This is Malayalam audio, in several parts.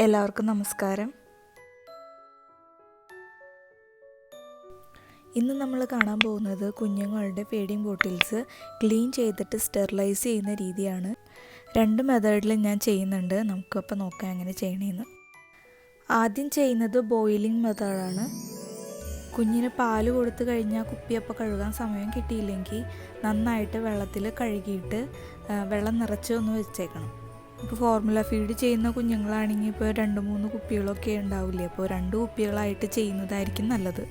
എല്ലാവർക്കും നമസ്കാരം. ഇന്ന് നമ്മൾ കാണാൻ പോകുന്നത് കുഞ്ഞുങ്ങളുടെ ഫീഡിംഗ് ബോട്ടിൽസ് ക്ലീൻ ചെയ്തിട്ട് സ്റ്റെറിലൈസ് ചെയ്യുന്ന രീതിയാണ്. 2 മെത്തേഡിൽ ഞാൻ ചെയ്യുന്നുണ്ട്. നമുക്കപ്പോൾ നോക്കാം എങ്ങനെ ചെയ്യണമെന്ന്. ആദ്യം ചെയ്യുന്നത് ബോയിലിംഗ് മെത്തേഡാണ്. കുഞ്ഞിന് പാല് കൊടുത്തു കഴിഞ്ഞാൽ കുപ്പിയപ്പോൾ കഴുകാൻ സമയം കിട്ടിയില്ലെങ്കിൽ നന്നായിട്ട് വെള്ളത്തിൽ കഴുകിയിട്ട് വെള്ളം നിറച്ച് ഒന്ന് വെച്ചേക്കണം. ഇപ്പോൾ ഫോർമുല ഫീഡ് ചെയ്യുന്ന കുഞ്ഞുങ്ങളാണെങ്കിൽ ഇപ്പോൾ 2-3 കുപ്പികളൊക്കെ ഉണ്ടാവില്ലേ, അപ്പോൾ 2 കുപ്പികളായിട്ട് ചെയ്യുന്നതായിരിക്കും നല്ലത്.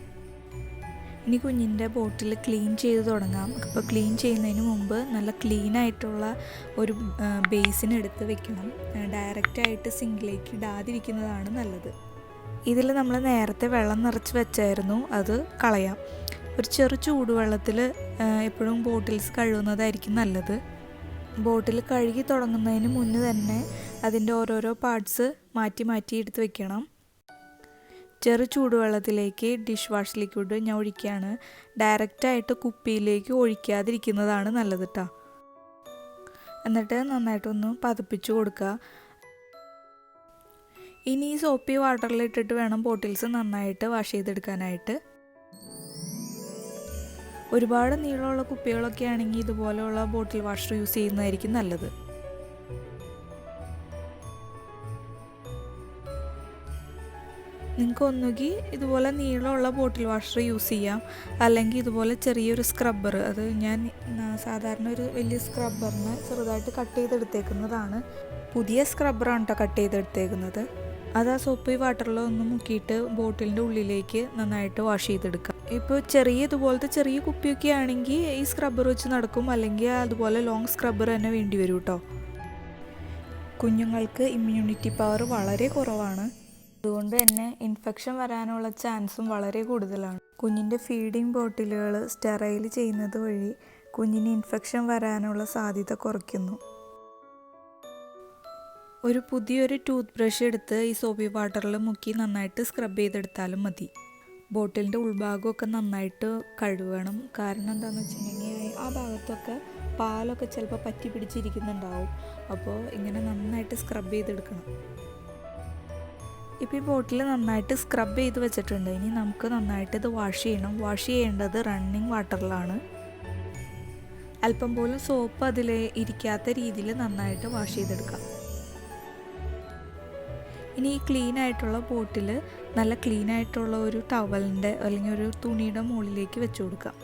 ഇനി കുഞ്ഞിൻ്റെ ബോട്ടിൽ ക്ലീൻ ചെയ്ത് തുടങ്ങാം. അപ്പോൾ ക്ലീൻ ചെയ്യുന്നതിന് മുമ്പ് നല്ല ക്ലീനായിട്ടുള്ള ഒരു ബേസിൻ എടുത്ത് വെക്കണം. ഡയറക്റ്റായിട്ട് സിങ്കിലേക്ക് ഇടാതിരിക്കുന്നതാണ് നല്ലത്. ഇതിൽ നമ്മൾ നേരത്തെ വെള്ളം നിറച്ച് വെച്ചായിരുന്നു, അത് കളയാം. ഒരു ചെറു ചൂടുവെള്ളത്തിൽ എപ്പോഴും ബോട്ടിൽസ് കഴുകുന്നതായിരിക്കും നല്ലത്. ബോട്ടിൽ കഴുകി തുടങ്ങുന്നതിന് മുന്നേ തന്നെ അതിൻ്റെ ഓരോരോ പാർട്സ് മാറ്റി എടുത്ത് വെക്കണം. ചെറു ചൂടുവെള്ളത്തിലേക്ക് ഡിഷ് വാഷ് ലിക്വിഡ് ഞാൻ ഒഴിക്കുകയാണ്. ഡയറക്റ്റായിട്ട് കുപ്പിയിലേക്ക് ഒഴിക്കാതിരിക്കുന്നതാണ് നല്ലത് കേട്ടോ. എന്നിട്ട് നന്നായിട്ടൊന്ന് പതപ്പിച്ച് കൊടുക്കുക. ഇനി ഈ സോപ്പി വാട്ടറിലിട്ടിട്ട് വേണം ബോട്ടിൽസ് നന്നായിട്ട് വാഷ് ചെയ്തെടുക്കാനായിട്ട്. ഒരുപാട് നീളമുള്ള കുപ്പികളൊക്കെ ആണെങ്കിൽ ഇതുപോലെയുള്ള ബോട്ടിൽ വാഷർ യൂസ് ചെയ്യുന്നതായിരിക്കും നല്ലത്. നിങ്ങൾക്ക് ഒന്നുകിൽ ഇതുപോലെ നീളമുള്ള ബോട്ടിൽ വാഷർ യൂസ് ചെയ്യാം, അല്ലെങ്കിൽ ഇതുപോലെ ചെറിയൊരു സ്ക്രബ്ബർ. അത് ഞാൻ സാധാരണ ഒരു വലിയ സ്ക്രബ്ബറിന് ചെറുതായിട്ട് കട്ട് ചെയ്തെടുത്തേക്കുന്നതാണ്. പുതിയ സ്ക്രബ്ബറാണ് കേട്ടോ കട്ട് ചെയ്തെടുത്തേക്കുന്നത്. അത് ആ സോപ്പ് വാട്ടറിൽ ഒന്ന് മുക്കിയിട്ട് ബോട്ടിലിൻ്റെ ഉള്ളിലേക്ക് നന്നായിട്ട് വാഷ് ചെയ്തെടുക്കാം. ഇപ്പോൾ ഇതുപോലത്തെ ചെറിയ കുപ്പിയൊക്കെ ആണെങ്കിൽ ഈ സ്ക്രബ്ബർ വെച്ച് നടക്കും, അല്ലെങ്കിൽ അതുപോലെ ലോങ് സ്ക്രബ്ബർ തന്നെ വേണ്ടി വരും കേട്ടോ. കുഞ്ഞുങ്ങൾക്ക് ഇമ്മ്യൂണിറ്റി പവർ വളരെ കുറവാണ്, അതുകൊണ്ട് തന്നെ ഇൻഫെക്ഷൻ വരാനുള്ള ചാൻസും വളരെ കൂടുതലാണ്. കുഞ്ഞിൻ്റെ ഫീഡിംഗ് ബോട്ടിലുകൾ സ്റ്റെറൈൽ ചെയ്യുന്നത് വഴി കുഞ്ഞിന് ഇൻഫെക്ഷൻ വരാനുള്ള സാധ്യത കുറയ്ക്കുന്നു. ഒരു പുതിയൊരു ടൂത്ത് ബ്രഷ് എടുത്ത് ഈ സോപ്പി വാട്ടറിൽ മുക്കി നന്നായിട്ട് സ്ക്രബ് ചെയ്തെടുത്താലും മതി. ബോട്ടിലിൻ്റെ ഉൾഭാഗമൊക്കെ നന്നായിട്ട് കഴുകണം. കാരണം എന്താണെന്ന് വെച്ചിട്ടുണ്ടെങ്കിൽ ആ ഭാഗത്തൊക്കെ പാലൊക്കെ ചിലപ്പോൾ പറ്റി പിടിച്ചിരിക്കുന്നുണ്ടാവും. അപ്പോൾ ഇങ്ങനെ നന്നായിട്ട് സ്ക്രബ് ചെയ്തെടുക്കണം. ഇപ്പോൾ ഈ ബോട്ടിൽ നന്നായിട്ട് സ്ക്രബ് ചെയ്ത് വെച്ചിട്ടുണ്ട്. ഇനി നമുക്ക് നന്നായിട്ട് ഇത് വാഷ് ചെയ്യണം. വാഷ് ചെയ്യേണ്ടത് റണ്ണിങ് വാട്ടറിലാണ്. അല്പം പോലും സോപ്പ് അതിൽ ഇരിക്കാത്ത രീതിയിൽ നന്നായിട്ട് വാഷ് ചെയ്തെടുക്കാം. ഇനി ഈ ക്ലീൻ ആയിട്ടുള്ള ബോട്ടിൽ നല്ല ക്ലീൻ ആയിട്ടുള്ള ഒരു ടവലിൻ്റെ അല്ലെങ്കിൽ ഒരു തുണിയുടെ മുകളിലേക്ക് വെച്ച് കൊടുക്കാം.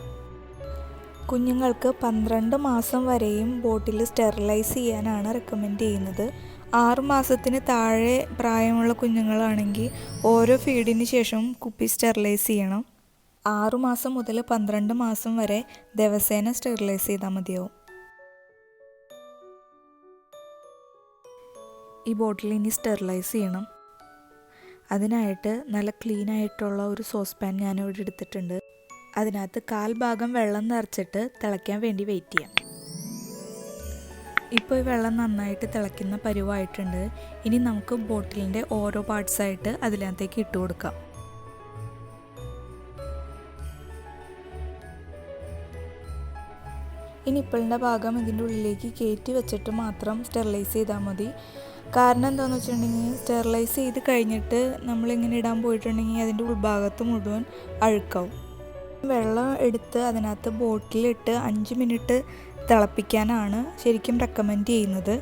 കുഞ്ഞുങ്ങൾക്ക് 12 മാസം വരെയും ബോട്ടിൽ സ്റ്റെറിലൈസ് ചെയ്യാനാണ് റെക്കമെൻഡ് ചെയ്യുന്നത്. 6 മാസത്തിന് താഴെ പ്രായമുള്ള കുഞ്ഞുങ്ങളാണെങ്കിൽ ഓരോ ഫീഡിന് ശേഷം കുപ്പി സ്റ്റെറിലൈസ് ചെയ്യണം. 6 മാസം മുതൽ 12 മാസം വരെ ദിവസേന സ്റ്റെറിലൈസ് ചെയ്താൽ മതിയാവും. ഈ ബോട്ടിൽ ഇനി സ്റ്റെറിലൈസ് ചെയ്യണം. അതിനായിട്ട് നല്ല ക്ലീൻ ആയിട്ടുള്ള ഒരു സോസ് പാൻ ഞാനിവിടെ എടുത്തിട്ടുണ്ട്. അതിനകത്ത് 1/4 ഭാഗം വെള്ളം നിറച്ചിട്ട് തിളയ്ക്കാൻ വേണ്ടി വെയിറ്റ് ചെയ്യാം. ഇപ്പോൾ ഈ വെള്ളം നന്നായിട്ട് തിളയ്ക്കുന്ന പരുവായിട്ടുണ്ട്. ഇനി നമുക്ക് ബോട്ടിലിൻ്റെ ഓരോ പാർട്സായിട്ട് അതിനകത്തേക്ക് ഇട്ട് കൊടുക്കാം. ഈ നിപ്പിളിൻ്റെ ഭാഗം ഇതിൻ്റെ ഉള്ളിലേക്ക് കയറ്റി വെച്ചിട്ട് മാത്രം സ്റ്റെറിലൈസ് ചെയ്താൽ മതി. കാരണം എന്താണെന്ന് വെച്ചിട്ടുണ്ടെങ്കിൽ സ്റ്റെറിലൈസ് ചെയ്ത് കഴിഞ്ഞിട്ട് നമ്മളിങ്ങനെ ഇടാൻ പോയിട്ടുണ്ടെങ്കിൽ അതിൻ്റെ ഉൾഭാഗത്ത് മുഴുവൻ അഴുക്കാവും. വെള്ളം എടുത്ത് അതിനകത്ത് ബോട്ടിലിട്ട് 5 മിനിറ്റ് തിളപ്പിക്കാനാണ് ശരിക്കും റെക്കമെൻഡ് ചെയ്യുന്നത്.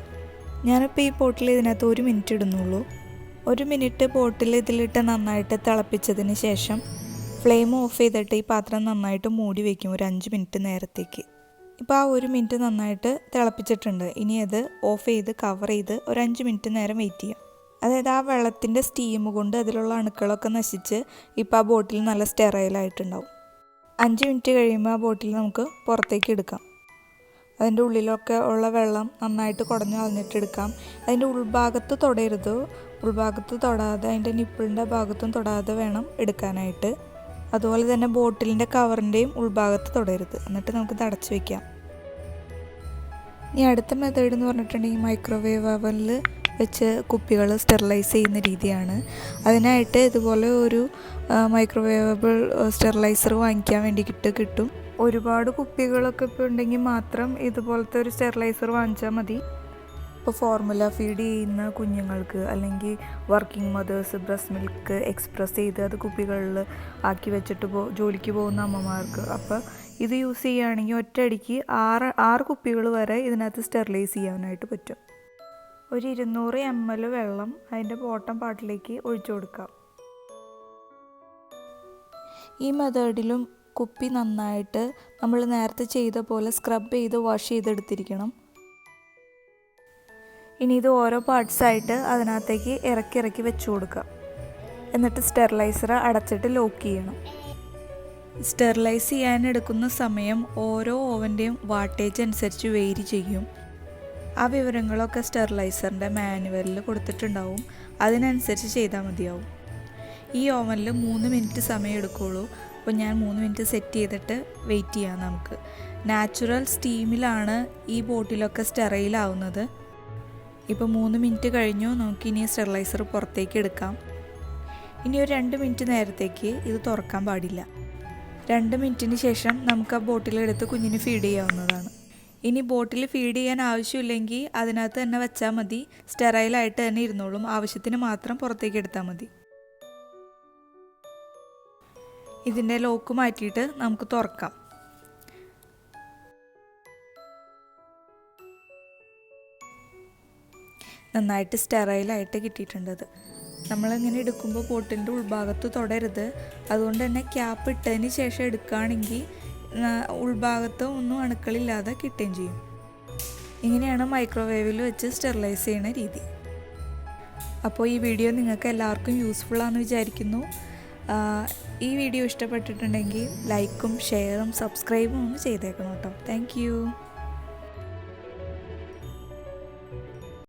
ഞാനിപ്പോൾ ഈ ബോട്ടിൽ ഇതിനകത്ത് 1 മിനിറ്റ് ഇടുന്നുള്ളൂ. 1 മിനിറ്റ് ബോട്ടിൽ ഇതിലിട്ട് നന്നായിട്ട് തിളപ്പിച്ചതിന് ശേഷം ഫ്ലെയിം ഓഫ് ചെയ്തിട്ട് ഈ പാത്രം നന്നായിട്ട് മൂടി വയ്ക്കും ഒരു 5 മിനിറ്റ് നേരത്തേക്ക്. ഇപ്പോൾ ആ 1 മിനിറ്റ് നന്നായിട്ട് തിളപ്പിച്ചിട്ടുണ്ട്. ഇനി അത് ഓഫ് ചെയ്ത് കവർ ചെയ്ത് ഒരു 5 മിനിറ്റ് നേരം വെയിറ്റ് ചെയ്യാം. അതായത് ആ വെള്ളത്തിൻ്റെ സ്റ്റീം കൊണ്ട് അതിലുള്ള അണുക്കളൊക്കെ നശിച്ച് ഇപ്പോൾ ആ ബോട്ടിൽ നല്ല സ്റ്റെറൈലായിട്ടുണ്ടാവും. 5 മിനിറ്റ് കഴിയുമ്പോൾ ആ ബോട്ടിൽ നമുക്ക് പുറത്തേക്ക് എടുക്കാം. അതിൻ്റെ ഉള്ളിലൊക്കെ ഉള്ള വെള്ളം നന്നായിട്ട് കുടഞ്ഞു കളഞ്ഞിട്ടെടുക്കാം. അതിൻ്റെ ഉൾഭാഗത്ത് തൊടരുത്. ഉൾഭാഗത്ത് തൊടാതെ അതിൻ്റെ നിപ്പിളിൻ്റെ ഭാഗത്തും തൊടാതെ വേണം എടുക്കാനായിട്ട്. അതുപോലെ തന്നെ ബോട്ടിലിൻ്റെ കവറിൻ്റെയും ഉൾഭാഗത്ത് തൊടരുത്. എന്നിട്ട് നമുക്കിത് അടച്ചു വയ്ക്കാം. ഇനി അടുത്ത മെത്തേഡ് എന്ന് പറഞ്ഞിട്ടുണ്ടെങ്കിൽ മൈക്രോവേവ് ഓവനിൽ വെച്ച് കുപ്പികൾ സ്റ്റെറിലൈസ് ചെയ്യുന്ന രീതിയാണ്. അതിനായിട്ട് ഇതുപോലെ ഒരു മൈക്രോവേവബിൾ സ്റ്റെറിലൈസർ വാങ്ങിക്കാൻ വേണ്ടി കിട്ടും. ഒരുപാട് കുപ്പികളൊക്കെ ഇപ്പോൾ ഉണ്ടെങ്കിൽ മാത്രം ഇതുപോലത്തെ ഒരു സ്റ്റെറിലൈസർ വാങ്ങിച്ചാൽ മതി. ഇപ്പോൾ ഫോർമുല ഫീഡ് ചെയ്യുന്ന കുഞ്ഞുങ്ങൾക്ക് അല്ലെങ്കിൽ working mothers breast milk express ചെയ്ത് അത് കുപ്പികളിൽ ആക്കി വെച്ചിട്ട് ജോലിക്ക് പോകുന്ന അമ്മമാർക്ക് അപ്പോൾ ഇത് യൂസ് ചെയ്യുകയാണെങ്കിൽ ഒറ്റയടിക്ക് 6 കുപ്പികൾ വരെ ഇതിനകത്ത് സ്റ്റെറിലൈസ് ചെയ്യാനായിട്ട് പറ്റും. ഒരു 200 ml വെള്ളം അതിൻ്റെ ബോട്ടം പാർട്ടിലേക്ക് ഒഴിച്ചു കൊടുക്കാം. ഈ മെത്തേഡിലും കുപ്പി നന്നായിട്ട് നമ്മൾ നേരത്തെ ചെയ്ത പോലെ സ്ക്രബ് ചെയ്ത് വാഷ് ചെയ്തെടുത്തിരിക്കണം. ഇനി ഇത് ഓരോ പാർട്സായിട്ട് അതിനകത്തേക്ക് ഇറക്കി വെച്ച് കൊടുക്കാം. എന്നിട്ട് സ്റ്റെറിലൈസർ അടച്ചിട്ട് ലോക്ക് ചെയ്യണം. സ്റ്റെറിലൈസ് ചെയ്യാൻ എടുക്കുന്ന സമയം ഓരോ ഓവൻ്റെയും വാട്ടേജ് അനുസരിച്ച് വേരി ചെയ്യും. ആ വിവരങ്ങളൊക്കെ സ്റ്റെറിലൈസറിൻ്റെ മാനുവലിൽ കൊടുത്തിട്ടുണ്ടാവും. അതിനനുസരിച്ച് ചെയ്താൽ മതിയാവും. ഈ ഓവനിൽ 3 മിനിറ്റ് സമയം എടുക്കുകയുള്ളൂ. അപ്പോൾ ഞാൻ 3 മിനിറ്റ് സെറ്റ് ചെയ്തിട്ട് വെയിറ്റ് ചെയ്യാം. നമുക്ക് നാച്ചുറൽ സ്റ്റീമിലാണ് ഈ ബോട്ടിലൊക്കെ സ്റ്റെറൈലാവുന്നത്. ഇപ്പോൾ 3 മിനിറ്റ് കഴിഞ്ഞു. നമുക്കിനി സ്റ്റെറിലൈസർ പുറത്തേക്ക് എടുക്കാം. ഇനി ഒരു 2 മിനിറ്റ് നേരത്തേക്ക് ഇത് തുറക്കാൻ പാടില്ല. 2 മിനിറ്റിന് ശേഷം നമുക്ക് ആ ബോട്ടിലെടുത്ത് കുഞ്ഞിന് ഫീഡ് ചെയ്യാവുന്നതാണ്. ഇനി ബോട്ടിൽ ഫീഡ് ചെയ്യാൻ ആവശ്യമില്ലെങ്കിൽ അതിനകത്ത് തന്നെ വെച്ചാൽ മതി. സ്റ്റെറൈലായിട്ട് തന്നെ ഇരുന്നോളും. ആവശ്യത്തിന് മാത്രം പുറത്തേക്ക് എടുത്താൽ മതി. ഇതിൻ്റെ ലോക്ക് മാറ്റിയിട്ട് നമുക്ക് തുറക്കാം. നന്നായിട്ട് സ്റ്റെറൈലായിട്ട് കിട്ടിയിട്ടുണ്ടത്. നമ്മളിങ്ങനെ എടുക്കുമ്പോൾ ബോട്ടിലിൻ്റെ ഉൾഭാഗത്ത് തൊടരുത്. അതുകൊണ്ട് തന്നെ ക്യാപ്പ് ഇട്ടതിന് ശേഷം എടുക്കുകയാണെങ്കിൽ ഉൾഭാഗത്ത് ഒന്നും അണുക്കളില്ലാതെ കിട്ടുകയും ചെയ്യും. ഇങ്ങനെയാണ് മൈക്രോവേവിൽ വെച്ച് സ്റ്റെറിലൈസ് ചെയ്യുന്ന രീതി. അപ്പോൾ ഈ വീഡിയോ നിങ്ങൾക്ക് എല്ലാവർക്കും യൂസ്ഫുള്ളാണെന്ന് വിചാരിക്കുന്നു. ഈ വീഡിയോ ഇഷ്ടപ്പെട്ടിട്ടുണ്ടെങ്കിൽ ലൈക്കും ഷെയറും സബ്സ്ക്രൈബും ഒന്ന് ചെയ്തേക്കണം കേട്ടോ. Thank you.